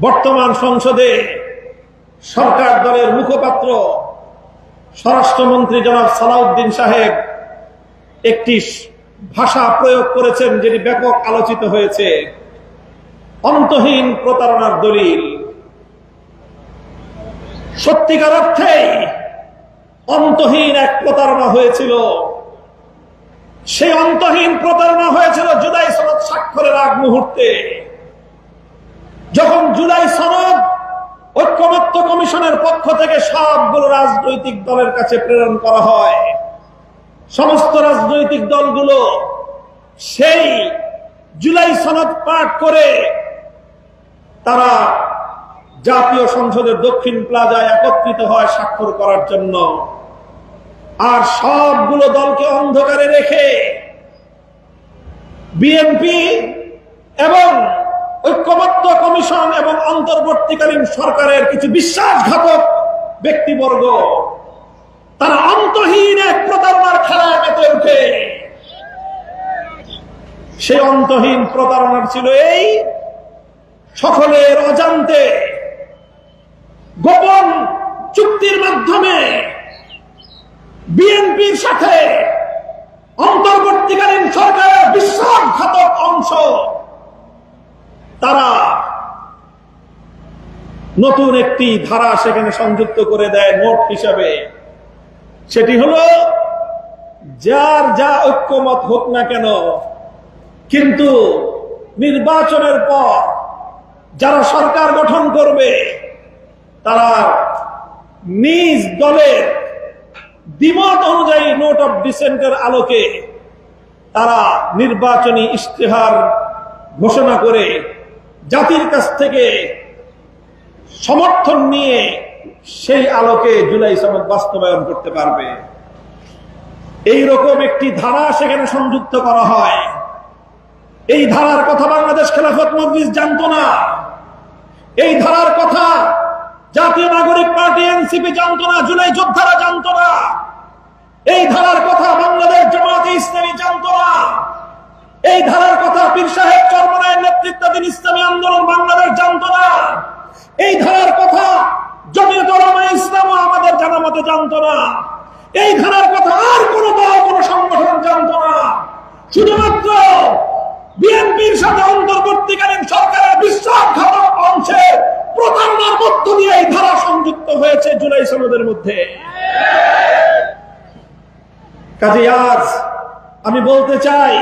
বর্তমান সংসদে সরকার দলের মুখপাত্র স্বরাষ্ট্রমন্ত্রী জনাব সালাউদ্দিন সাহেব একটি ভাষা প্রয়োগ করেছেন যেটি ব্যাপক আলোচিত হয়েছে। অন্তহীন প্রতারণার দলিল। সত্যিকার অর্থেই অন্তহীন এক প্রতারণা হয়েছিল। সেই অন্তহীন প্রতারণা হয়েছিল জুলাই সনদ স্বাক্ষরের আগ মুহূর্তে, যখন জুলাই সনদ ঐক্যমত্য কমিশনের পক্ষ থেকে সবগুলো রাজনৈতিক দলের কাছে প্রেরণ করা হয়। সমস্ত রাজনৈতিক দলগুলো সেই জুলাই সনদ পাঠ করে তারা জাতীয় সংসদের দক্ষিণ প্লাজায় একত্রিত হয় স্বাক্ষর করার জন্য। আর সবগুলো দলকে অন্ধকারে রেখে বিএনপি এবং ঐক্যমত্য কমিশন এবং অন্তর্বর্তীকালীন সরকারের কিছু বিশ্বাসঘাতক ব্যক্তিবর্গ তারা অন্তহীন এক প্রতারণার খেলায় মেতে ওঠে। সেই অন্তহীন প্রতারণার ছিল এই, সকলের অজান্তে গোপন চুক্তির মাধ্যমে বিএনপির সাথে অন্তর্বর্তীকালীন সরকারের বিশ্বাসঘাতক অংশ তারা নতুন একটি ধারা সেখানে সংযুক্ত করে দেয় নোট হিসাবে। সেটি হলো, যার যা ঐক্যমত হোক না কেন, কিন্তু নির্বাচনের পর যারা সরকার গঠন করবে তারা নিজ দলের দ্বিমত অনুযায়ী নোট অফ ডিসেন্টের আলোকে তারা নির্বাচনী ইশতেহার ঘোষণা করে জাতির কাছ থেকে সমর্থন নিয়ে সেই আলোকে জুলাই সনদ বাস্তবায়ন করতে পারবে। এই রকম একটি ধারা সেখানে সংযুক্ত করা হয়। এই ধারার কথা বাংলাদেশ খেলাফত মজলিস জানতো না। এই ধারার কথা জাতীয় নাগরিক পার্টি এনসিপি জানতো না, জুলাই যোদ্ধারা জানতো না। এই ধারার কথা বাংলাদেশ জামায়াতে ইসলামী জানতো না। এই ধারার কথা পীর সাহেব চরমনায়ের নেতৃত্বাধীন ইসলামী আন্দোলন বাংলাদেশ জানতো না। এই ধারার কথা জমিয়ত উলামায়ে ইসলাম আমাদের জানা মতে জানতো না। এই ধারার কথা আর কোন দল, কোন সংগঠন জানতো না। শুধুমাত্র বিএনপির সাথে অন্তর্বর্তীকালীন সরকারের বিশ্বাসঘাতক অংশে প্রতারণার মধ্য দিয়ে এই ধারা সংযুক্ত হয়েছে জুলাই সনদের মধ্যে। কাজে আজ আমি বলতে চাই,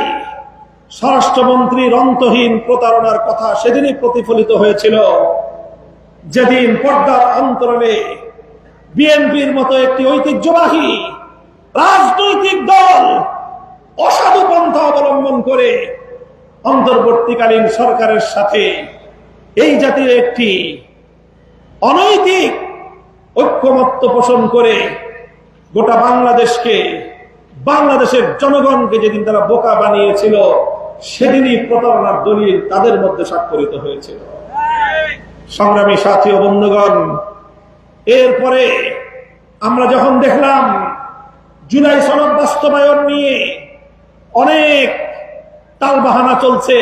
স্বরাষ্ট্রমন্ত্রীর অন্তহীন প্রতারণার কথা সেদিনই প্রতিফলিত হয়েছিল যেদিন পর্দার অন্তরালে বিএনপির মতো একটি ঐতিহ্যবাহী রাজনৈতিক দল অসাধু পন্থা অবলম্বন করে অন্তর্বর্তীকালীন সরকারের সাথে এই জাতির একটি অনৈতিক ঐক্যমত্য পোষণ করে গোটা বাংলাদেশকে, বাংলাদেশের জনগণকে যেদিন তারা বোকা বানিয়েছিল, সেদিনই প্রতারণার দলিল তাদের মধ্যে স্বাক্ষরিত হয়েছিল। সংগ্রামী সাথী ও বন্ধুগণ, এরপরে আমরা যখন দেখলাম জুলাই সনদ বাস্তবায়ন নিয়ে অনেক টালবাহানা চলছে,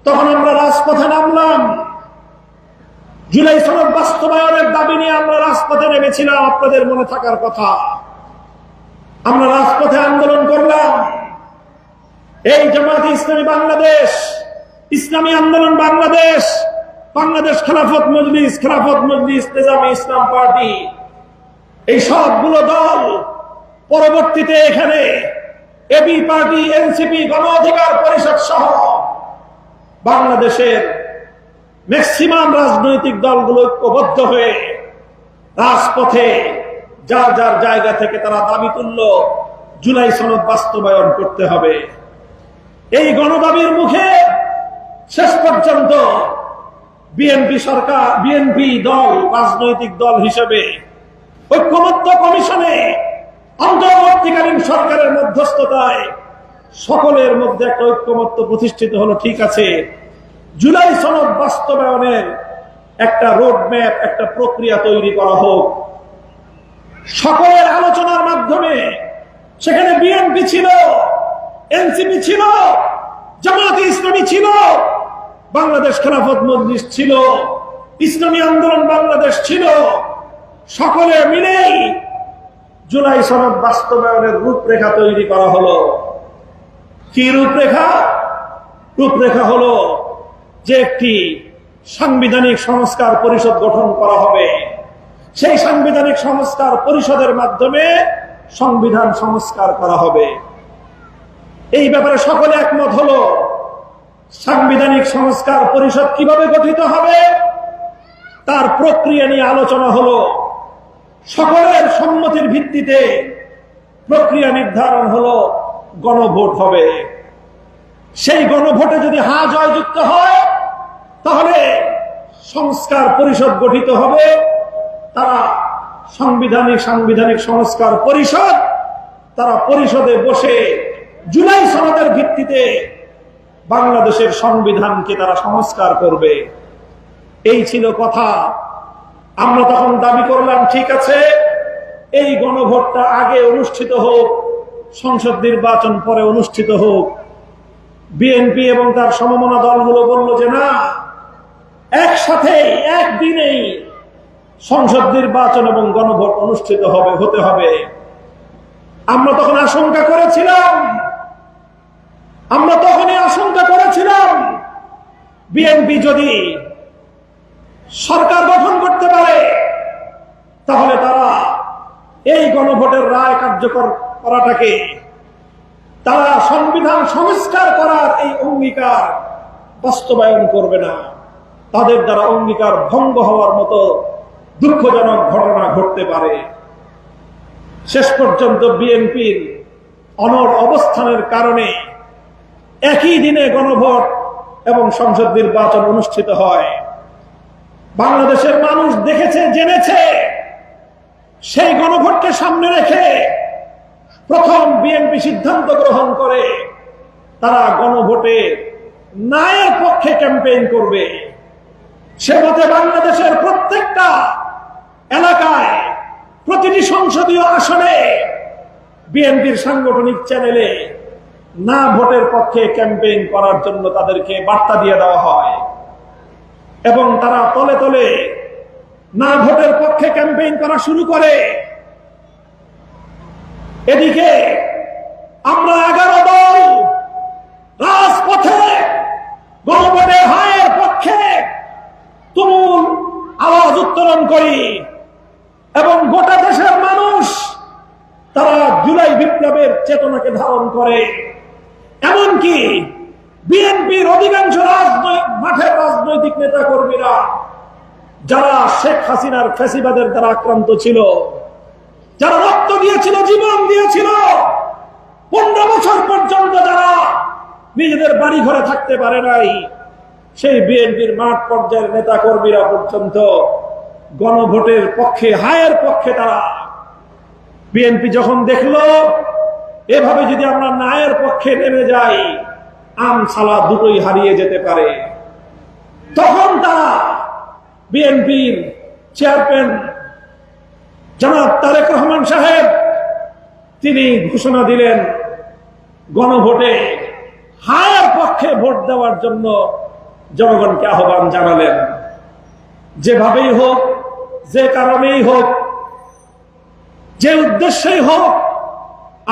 তখন আমরা রাজপথে নামলাম। জুলাই সনদ বাস্তবায়নের দাবি নিয়ে আমরা রাজপথে নেমেছিলাম, আপনাদের মনে থাকার কথা। আমরা রাজপথে আন্দোলন করলাম। এই জামায়াতে ইসলামী বাংলাদেশ, ইসলামী আন্দোলন বাংলাদেশ, বাংলাদেশ খেলাফত মজলিস, নিজামে ইসলাম পার্টি, এই সবগুলো দল পরবর্তীতে এখানে এবি পার্টি, এনসিপি, গণ অধিকার পরিষদ সহ বাংলাদেশের ম্যাক্সিমাম রাজনৈতিক দলগুলো ঐক্যবদ্ধ হয়ে রাজপথে যার যার জায়গা থেকে তারা দাবি তুলল জুলাই সনদ বাস্তবায়ন করতে হবে। এই গণদাবির মুখে শেষ পর্যন্ত বিএনপি সরকার, বিএনপি দল রাজনৈতিক দল হিসেবে ঐক্যমত্য কমিশনে অন্তর্বর্তীকালীন সরকারের মধ্যস্থতায় সকলের মধ্যে একটা ঐক্যমত্য প্রতিষ্ঠিত হলো। ঠিক আছে, জুলাই সনদ বাস্তবায়নের একটা রোডম্যাপ, একটা প্রক্রিয়া তৈরি করা হোক। সকলের আলোচনার মাধ্যমে সেখানে বিএনপি ছিল, এনসিপি ছিল, জামায়াতে ইসলামী ছিল, বাংলাদেশ খেলাফত মজলিস ছিল, ইসলামী আন্দোলন বাংলাদেশ ছিল, সকলে মিলেই জুলাই সনদ বাস্তবায়নের রূপরেখা তৈরি করা হলো। কি রূপরেখা? রূপরেখা হলো যে একটি সাংবিধানিক সংস্কার পরিষদ গঠন করা হবে। সেই সাংবিধানিক সংস্কার পরিষদের মাধ্যমে সংবিধান সংস্কার করা হবে। এই ব্যাপারে সকলে একমত হলো। সাংবিধানিক সংস্কার পরিষদ কিভাবে গঠিত হবে তার প্রক্রিয়া নিয়ে আলোচনা হলো। সকলের সম্মতির ভিত্তিতে প্রক্রিয়া নির্ধারণ হলো গণভোট হবে। সেই গণভোটে যদি হ্যাঁ জয়যুক্ত হয় তাহলে সংস্কার পরিষদ গঠিত হবে। তারা সাংবিধানিক সংস্কার পরিষদ, তারা পরিষদে বসে জুলাই সনদের ভিত্তিতে বাংলাদেশের সংবিধানকে তারা সংস্কার করবে। এই ছিল কথা। আমরা তখন দাবি করলাম, ঠিক আছে, এই গণভোটটা আগে অনুষ্ঠিত হোক, সংসদ নির্বাচন পরে অনুষ্ঠিত হোক। বিএনপি এবং তার সমমনা দলগুলো বলল যে না, একসাথে একদিনেই সংসদ নির্বাচন এবং গণভোট অনুষ্ঠিত হতে হবে। আমরা তখন আশঙ্কা করেছিলাম বিএনপি যদি সরকার গঠন করতে পারে তাহলে তারা এই গণভোটের রায় কার্যকর করাটাকে, তারা সংবিধান সংস্কার করার এই অঙ্গীকার বাস্তবায়ন করবে না। তাদের দ্বারা অঙ্গীকার ভঙ্গ হওয়ার মতো দুঃখজনক ঘটনা ঘটতে পারে। শেষ পর্যন্ত বিএনপির অনড় অবস্থানের কারণে একই দিনে গণভোট এবং সংসদ নির্বাচন অনুষ্ঠিত হয়। বাংলাদেশের মানুষ দেখেছে, জেনেছে। সেই গণভোটকে সামনে রেখে প্রথম বিএনপি সিদ্ধান্ত গ্রহণ করে তারা গণভোটে ন্যায়ের পক্ষে ক্যাম্পেইন করবে। সে মতে বাংলাদেশের প্রত্যেকটা এলাকায়, প্রতিটি সংসদীয় আসনে বিএনপির সাংগঠনিক চ্যানেলে না ভোটের পক্ষে ক্যাম্পেইন করার জন্য তাদেরকে বার্তা দিয়ে দেওয়া হয় এবং তারা তলে তলে না ভোটের পক্ষে ক্যাম্পেইন করা শুরু করে। এদিকে আমরা 11 দল রাজপথে গণভোটে হায়ের পক্ষে তুমুল আওয়াজ উত্তোলন করি এবং গোটা দেশের মানুষ তারা জুলাই বিপ্লবের চেতনাকে ধারণ করে। এমনকি বিএনপির অধিকাংশ মাঠের রাজনৈতিক নেতা কর্মীরা যারা শেখ হাসিনার ফ্যাসিবাদের দ্বারা আক্রান্ত ছিল, যারা রক্ত দিয়েছিল, জীবন দিয়েছিল, 15 বছর পর্যন্ত যারা নিজেদের বাড়ি ঘরে থাকতে পারে নাই, সেই বিএনপির মাঠ পর্যায়ের নেতা কর্মীরা পর্যন্ত গণভোটের পক্ষে, হায়ের পক্ষে তারা। বিএনপি যখন দেখলো এভাবে যদি আমরা ন্যায়ের পক্ষে নেমে যাই আম ছালা দুটোই হারিয়ে যেতে পারে, তখন তারা বিএনপির চেয়ারম্যান জনাব তারেক রহমান সাহেব তিনি ঘোষণা দিলেন, গণভোটে হায়ের পক্ষে ভোট দেওয়ার জন্য জনগণকে আহ্বান জানালেন। যেভাবেই হোক, যে কারণেই হোক, যে উদ্দেশ্যেই হোক,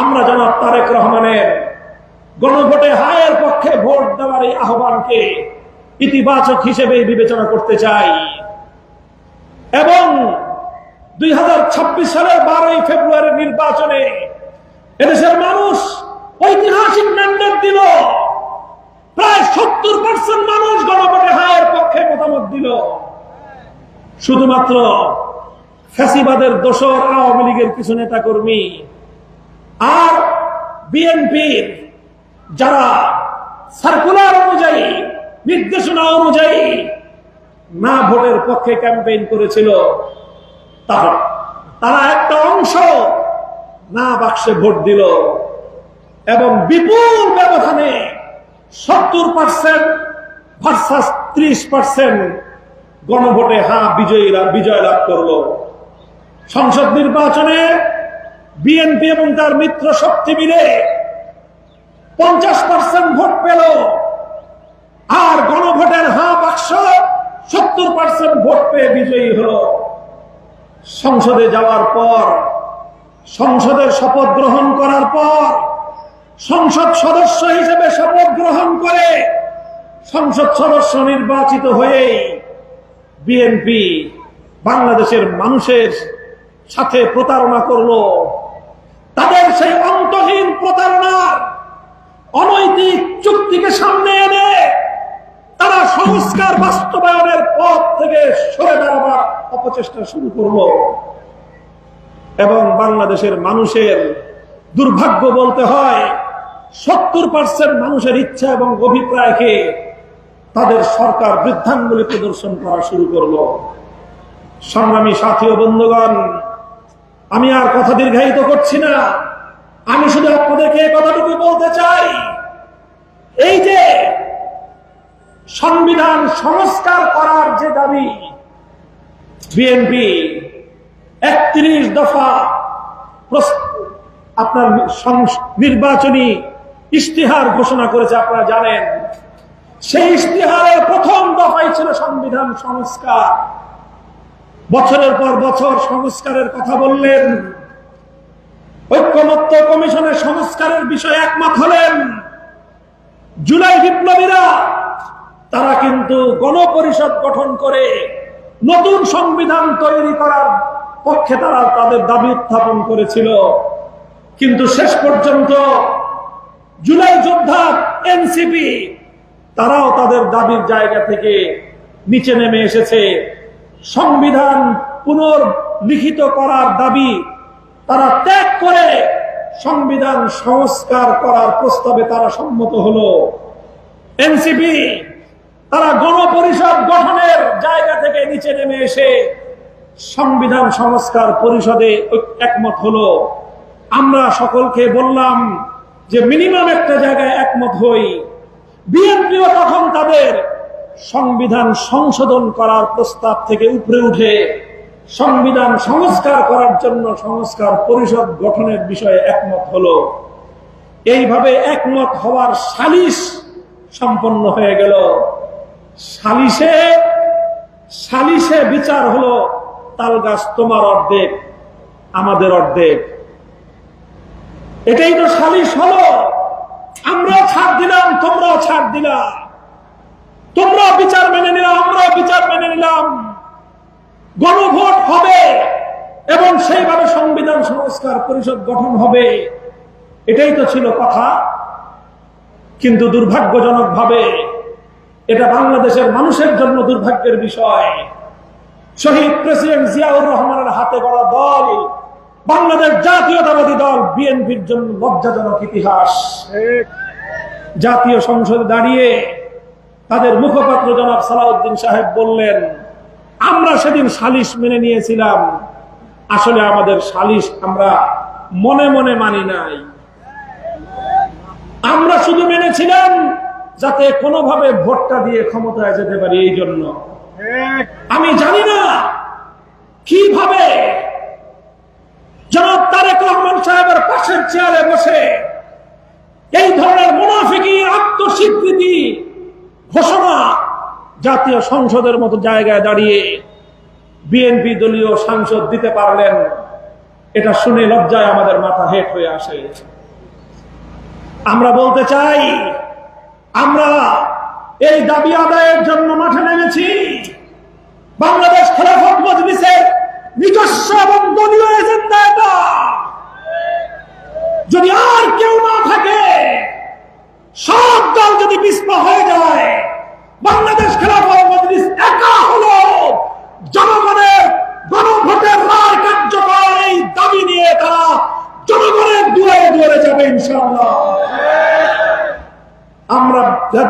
আমরা জনাব তারেক রহমানের গণভোটে হায়ের পক্ষে ভোট দেওয়ার এই আহ্বানকে ইতিবাচক হিসেবে বিবেচনা করতে চাই এবং 2026 সালের 12 ফেব্রুয়ারি নির্বাচনে এদেশের মানুষ ঐতিহাসিক ম্যান্ডেট দিল। প্রায় 70% মানুষ গণভোটে হায়ের পক্ষে মতামত দিল। শুধুমাত্র ফ্যাসিবাদের দোসর আওয়ামী লীগের কিছু নেতা কর্মী আর বিএনপির যারা সার্কুলার অনুযায়ী, নির্দেশনা অনুযায়ী না ভোটের পক্ষে ক্যাম্পেইন করেছিল, তারা একটা অংশ না বাক্সে ভোট দিল এবং বিপুল ব্যবধানে 70% ভার্সাস 30% গণভোটে হ্যাঁ বিজয় লাভ করলো। সংসদ নির্বাচনে বিএনপি এবং তার মিত্র শক্তি মিলে 50% ভোট পেল আর গণভোটের হ্যাঁ বাক্স 70% ভোট পেয়ে বিজয়ী হলো। সংসদে যাওয়ার পর, সংসদের শপথ গ্রহণ করার পর, সংসদ সদস্য হিসেবে শপথ গ্রহণ করে সংসদ সদস্য নির্বাচিত হয়ে বিএনপি বাংলাদেশের মানুষের সাথে প্রতারণা করলো। তাদের সেই অন্তহীন প্রতারণার অনৈতিক চুক্তিকে সামনে এনে তারা সংস্কার বাস্তবায়নের পথ থেকে সরে দাঁড়াবার অপচেষ্টা শুরু করলো। এবং বাংলাদেশের মানুষের দুর্ভাগ্য বলতে হয়, 70% মানুষের ইচ্ছা এবং অভিপ্রায়কে তাদের সরকার বৃদ্ধাঙ্গুলি প্রদর্শন করা শুরু করলো। সংগ্রামী সাথী ও বন্ধুগণ, আমি আর কথা দীর্ঘায়িত করছি না। আমি শুধু আপনাদেরকে এই কথাটুকু বলতে চাই, এই যে সংবিধান সংস্কার করার যে দাবি বিএনপি 31 দফা আপনার নির্বাচনী ইশতেহার ঘোষণা করেছে, আপনারা জানেন। সেই ইশতেহারের প্রথম দফাই ছিল সংবিধান সংস্কার। বছরের পর বছর সংস্কারের কথা বললেন, ঐক্যমত্য কমিশনের সংস্কারের বিষয়ে একমত হলেন। জুলাই বিপ্লবীরা তারা কিন্তু গণপরিষদ গঠন করে নতুন সংবিধান তৈরি করার পক্ষে তারা তাদের দাবি উত্থাপন করেছিল। কিন্তু শেষ পর্যন্ত জুলাই যোদ্ধা এনসিপি তারাও তাদের দাবির জায়গা থেকে নিচে নেমে এসেছে। সংবিধান পুনর্লিখিত করার দাবি তারা ত্যাগ করে সংবিধান সংস্কার করার প্রস্তাবে তারা সম্মত হলো। এনসিপি তারা গণপরিষদ গঠনের জায়গা থেকে নিচে নেমে এসে সংবিধান সংস্কার পরিষদে একমত হলো। আমরা সকলকে বললাম যে মিনিমাম একটা জায়গায় একমত হই। বিএনপিও তখন তাদের সংবিধান সংশোধন করার প্রস্তাব থেকে উপরে উঠে সংবিধান সংস্কার করার জন্য সংস্কার পরিষদ গঠনের বিষয়ে একমত হলো। এইভাবে একমত হওয়ার সালিশ সম্পন্ন হয়ে গেল। সালিশে বিচার হলো, তাল গাছ তোমার অর্ধেক আমাদের অর্ধেক। এটাই তো সালিশ হলো। আমরা ছাড় দিলাম, তোমরাও ছাড় দিলা, তোমরা বিচার মেনে নিলাম, আমরাও বিচার মেনে নিলাম। গণভোট হবে এবং সেইভাবে সংবিধান সংস্কার পরিষদ গঠন হবে, এটাই তো ছিল কথা। কিন্তু দুর্ভাগ্যজনক ভাবে এটা বাংলাদেশের মানুষের জন্য দুর্ভাগ্যের বিষয়। শহীদ প্রেসিডেন্ট জিয়াউর রহমানের হাতে গড়া দল বাংলাদেশ জাতীয়তাবাদী দল বিএনপির জন্য লজ্জাজনক ইতিহাস। জাতীয় সংসদে দাঁড়িয়ে তাদের মুখপাত্র জনাব সালাউদ্দিন সাহেব বললেন, আমরা সেদিন সালিশ মেনে নিয়েছিলাম, আসলে আমাদের সালিশ আমরা মনে মনে মানি নাই, আমরা শুধু মেনেছিলাম যাতে কোনোভাবে ভোটটা দিয়ে ক্ষমতায় যেতে পারি। এই জন্য আমি জানি না কিভাবে জনাব তারেক রহমান সাহেবের পাশের চেয়ারে বসে এই ধরনের মুনাফিকি আত্মস্বীকৃতি ঘোষণা জাতীয় সংসদের মতো জায়গায় দাঁড়িয়ে বিএনপি দলীয় সাংসদ দিতে পারলেন। এটা শুনে লজ্জায় আমাদের মাথা হেট হয়ে আসে। আমরা বলতে চাই, আমরা এই দাবি আদায়ের জন্য মাঠে নেমেছি। বাংলাদেশ খেলাফত মজলিসের নিজস্ব এবং দলীয় এজেন্ডা এটা। যদি আর কেউ না থাকে, সব দল যদি পিছপা হয়ে যায়, বাংলাদেশ খেলাফত মজলিস একা হলো জনগণের গণভোটের রায় কার্যকর এই দাবি নিয়ে তারা জনগণের দুয়ারে দুয়ারে যাবে ইনশাআল্লাহ। আমরা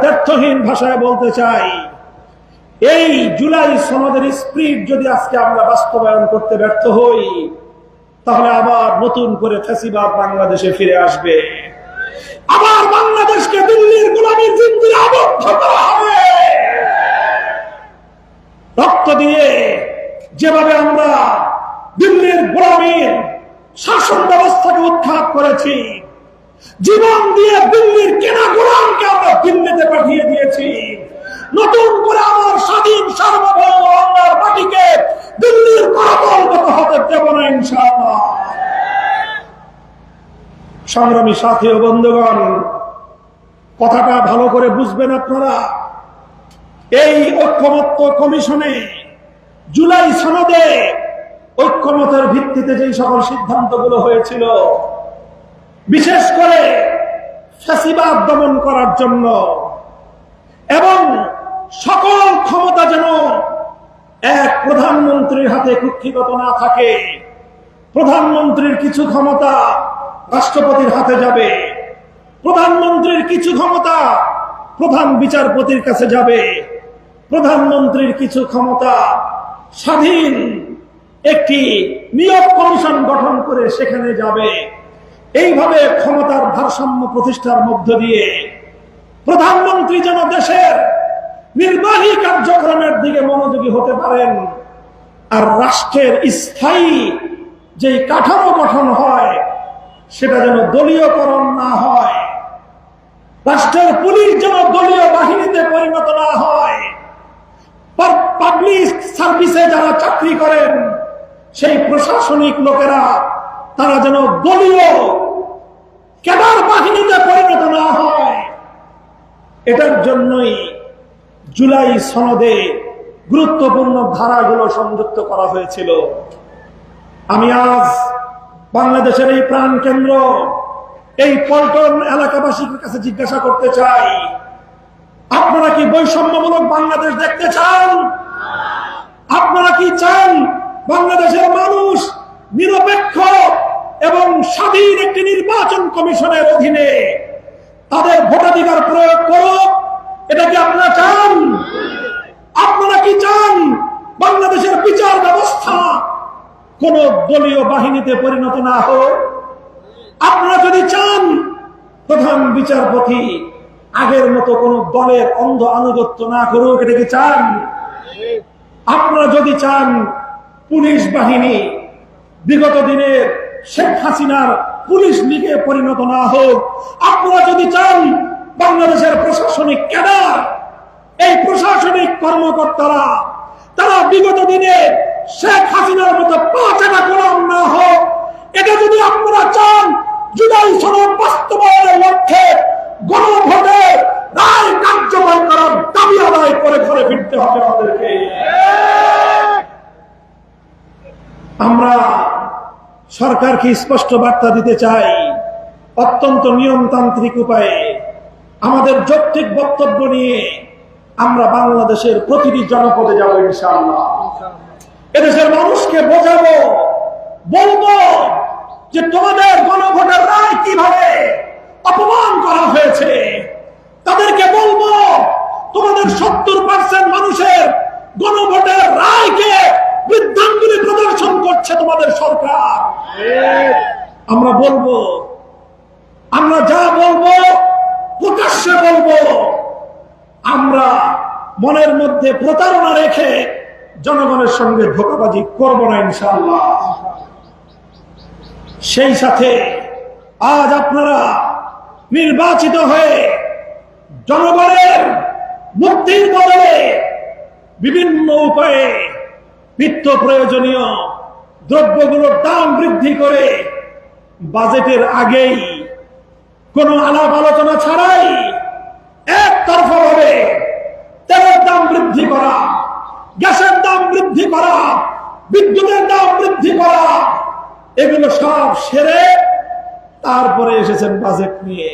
ব্যর্থহীন ভাষায় বলতে চাই, এই জুলাই সনদের স্পিরিট যদি আজকে আমরা বাস্তবায়ন করতে ব্যর্থ হই, তাহলে আবার নতুন করে ফ্যাসিবাদ বাংলাদেশে ফিরে আসবে। আবার বাংলাদেশকে দিল্লির গোলামীর জিন্দিরে আবদ্ধ করা হবে। রক্ত দিয়ে যেভাবে আমরা দিল্লির গোলামীর শাসন ব্যবস্থাকে উৎখাত করেছি, জীবন দিয়ে দিল্লির কেনা গোলামকে আমরা দিল্লিতে পাঠিয়ে দিয়েছি, নতুন করে আমার স্বাধীন সার্বভৌম বাংলার মাটিকে দিল্লির করতলগত হতে দেব না ইনশাআল্লাহ। সংগ্রামী সাথী ও বন্ধুগণ, কথাটা ভালো করে বুঝবেন আপনারা। এই ঐক্যমত্য কমিশনে জুলাই সনদে ঐক্যমতের ভিত্তিতে যে সকল সিদ্ধান্তগুলো হয়েছিল, বিশেষ করে ফ্যাসিবাদ দমন করার জন্য এবং সকল ক্ষমতা যেন এক প্রধানমন্ত্রীর হাতে কুক্ষিগত না থাকে, প্রধানমন্ত্রীর কিছু ক্ষমতা রাষ্ট্রপতির হাতে যাবে, প্রধানমন্ত্রীর কিছু ক্ষমতা প্রধান বিচারপতির কাছে যাবে, প্রধানমন্ত্রীর কিছু ক্ষমতা স্বাধীন একটি নিয়োগ কমিশন গঠন করে সেখানে যাবে। এইভাবে ক্ষমতার ভারসাম্য প্রতিষ্ঠার মধ্য দিয়ে প্রধানমন্ত্রী যেন দেশের নির্বাহী কার্যক্রমের দিকে মনোযোগী হতে পারেন, আর রাষ্ট্রের স্থায়ী যে কাঠামো গঠন হয় সেটা যেন দলীয়করণ না হয়, রাষ্ট্রের পুলিশ যেন দলীয় বাহিনীতে পরিণত না হয়, পাবলিক সার্ভিসে যারা চাকরি করেন সেই প্রশাসনিক লোকেরা তারা যেন দলীয় ক্যাডার বাহিনীতে পরিণত না হয়। এটার জন্যই জুলাই সনদে গুরুত্বপূর্ণ ধারাগুলো সংযুক্ত করা হয়েছিল। আমি আজ বাংলাদেশের এই প্রাণ কেন্দ্র এই পল্টন এলাকাবাসীর কাছে জিজ্ঞাসা করতে চাই, আপনারা কি বৈষম্যমূলক বাংলাদেশ দেখতে চান? আপনারা কি চান বাংলাদেশের মানুষ নিরপেক্ষ এবং স্বাধীন একটি নির্বাচন কমিশনের অধীনে তাদের ভোটাধিকার প্রয়োগ করুক? এটা কি আপনারা চান? আপনারা কি চান বাংলাদেশের বিচার ব্যবস্থা কোন দলীয় বাহিনীতে পরিণত না হোক? আপনারা যদি চান প্রধান বিচারপতি আগের মতো কোন দলের অন্ধ আনুগত্য না করুক, এটা কি চান? আপনারা যদি চান পুলিশ বাহিনী বিগত দিনের শেখ হাসিনার পুলিশ লীগে পরিণত না হোক, আপনারা যদি চান বাংলাদেশের প্রশাসনিক ক্যাডার এই প্রশাসনিক কর্মকর্তারা তারা বিগত দিনে শেখ হাসিনার মতো পাঁচাটা গোলাম না হোক, এটা যদি আপনারা চান জুলাই সনদ বাস্তবায়নের লক্ষ্যে গণভোটে রায় কার্যকর করার দাবি আদায় করে ঘরে ফিরতে হবে আমাদেরকে। আমরা সরকারকে স্পষ্ট বার্তা দিতে চাই, অত্যন্ত নিয়মতান্ত্রিক উপায়ে আমাদের যৌক্তিক বক্তব্য নিয়ে আমরা বাংলাদেশের প্রতিটি জনপদে যাব ইনশাআল্লাহ। এদেশের মানুষকে বোঝাবো, বলবো যে তোমাদের গণভোটের রায় কিভাবে অপমান করা হয়েছে। তাদেরকে বলবো তোমাদের 70% মানুষের গণভোটের রায়কে বৃদ্ধাঙ্গুলি প্রদর্শন করছে তোমাদের সরকার। আমরা বলবো, আমরা যা বলবো প্রকাশ্যে বলবো, আমরা মনের মধ্যে প্রতারণা রেখে জনগণের সঙ্গে ধোঁকাবাজি করব না ইনশাআল্লাহ। সেই সাথে আজ আপনারা নির্বাচিত হয়ে জনগণের মুক্তির বদলে বিভিন্ন উপায়ে নিত্য প্রয়োজনীয় দ্রব্যগুলোর দাম বৃদ্ধি করে বাজেটের আগেই কোনো আলাপ আলোচনা ছাড়াই একতরফা ভাবে তেলের দাম বৃদ্ধি করা, গ্যাসের দাম বৃদ্ধি করা, বিদ্যুতের দাম বৃদ্ধি করা, এগুলো সব সেরে তারপরে এসেছেন বাজেট নিয়ে।